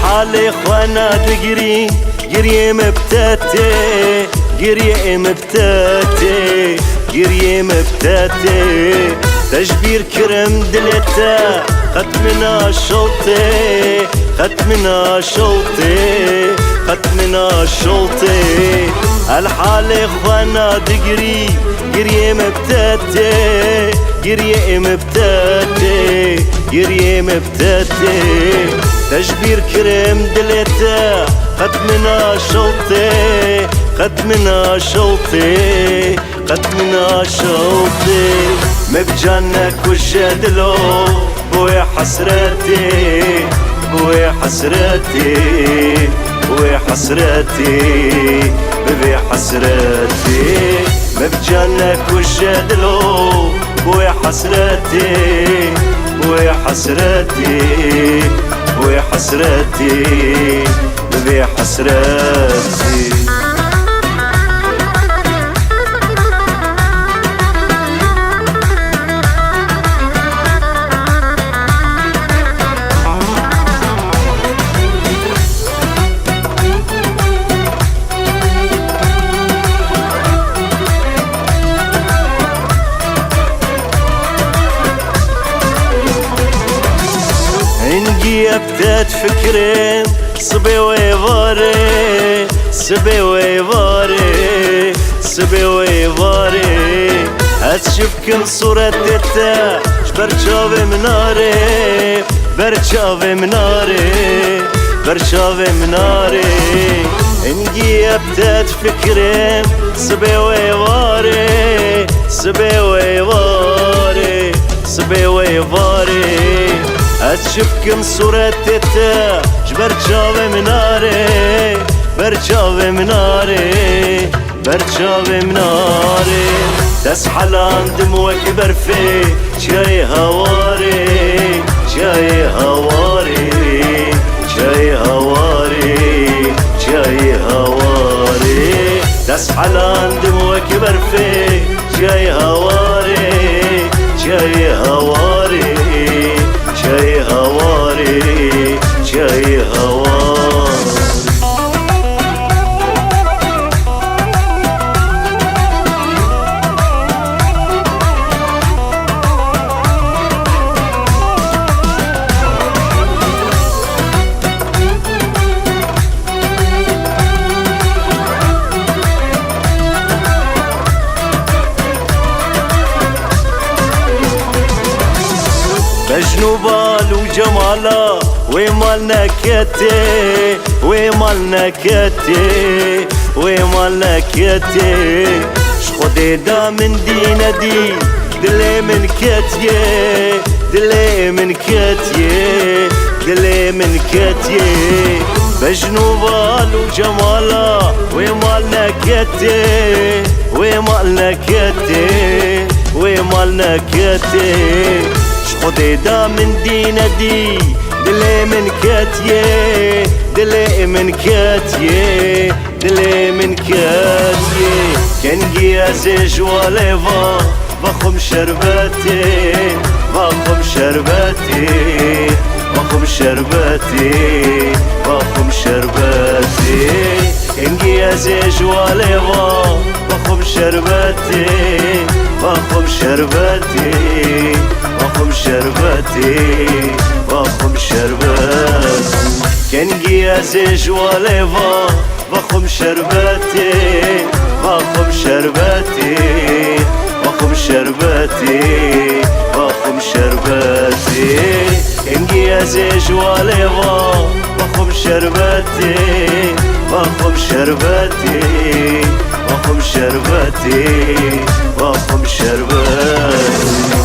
الحالي خوانا دقري قريه مبتاتي قريه مبتاتي قريه مبتاتي تجبير كرم دلتا ختمنا شوطي ختمنا شوطي ختمنا شوطي الحالي خوانا دقري قريه مبتاتي قريه مبتاتي قريه مبتاتي تجبير كرم دلتا ختمنا شوطي ختمنا شوطي ختمنا شوطي مبجانك وجدلو بويا حسرتي بويا حسرتي بويا حسرتي بويا حسرتي مبجانك وجدلو بويا حسرتي بويا حسرتي بويا حسرتي بويا حسرتي ابتدت فكري صبي ويفاري صبي ويفاري صبي ويفاري هتشوف كل صورة تتا برشاوي مناري برشاوي مناري برشاوي مناري انجي ابتدت فكري صبي ويفاري صبي ويفاري صبي ويفاري هتشوف كم صورة تتا برشاوي مناري برشاوي مناري برشاوي مناري تسحل عن دموعك برفي جاي هواري جاي هواري جاي هواري جاي هواري تسحل عن دموعك برفي جاي هواري جاي هواري جاي هواري جاي هواري بجنوبال وجمالا ومالنا كتي ومالنا كتي ومالنا كتي شخدي دا من دينا دي دلي من كتي دلي من كتي دلي من كتي بجنوبال وجمالا ومالنا كتي ومالنا كتي ومالنا كتي خدي دا من دينا دي دلي من كاتيه دلي من كاتيه دلي من كاتيه كان جيازي جواليفا بخم شرباتي بخم شرباتي بخم شرباتي بخم شرباتي كان جيازي جواليفا بخم شرباتي بخم شرباتي بخم شرباتي بخم شرباتي كان جيازي جواليفا بخم شرباتي بخم شرباتي بخم شرباتي بخم شرباتي كان جيازي جواليفا بخم شرباتي بخم شرباتي بخم شرباتي بخم شرباتي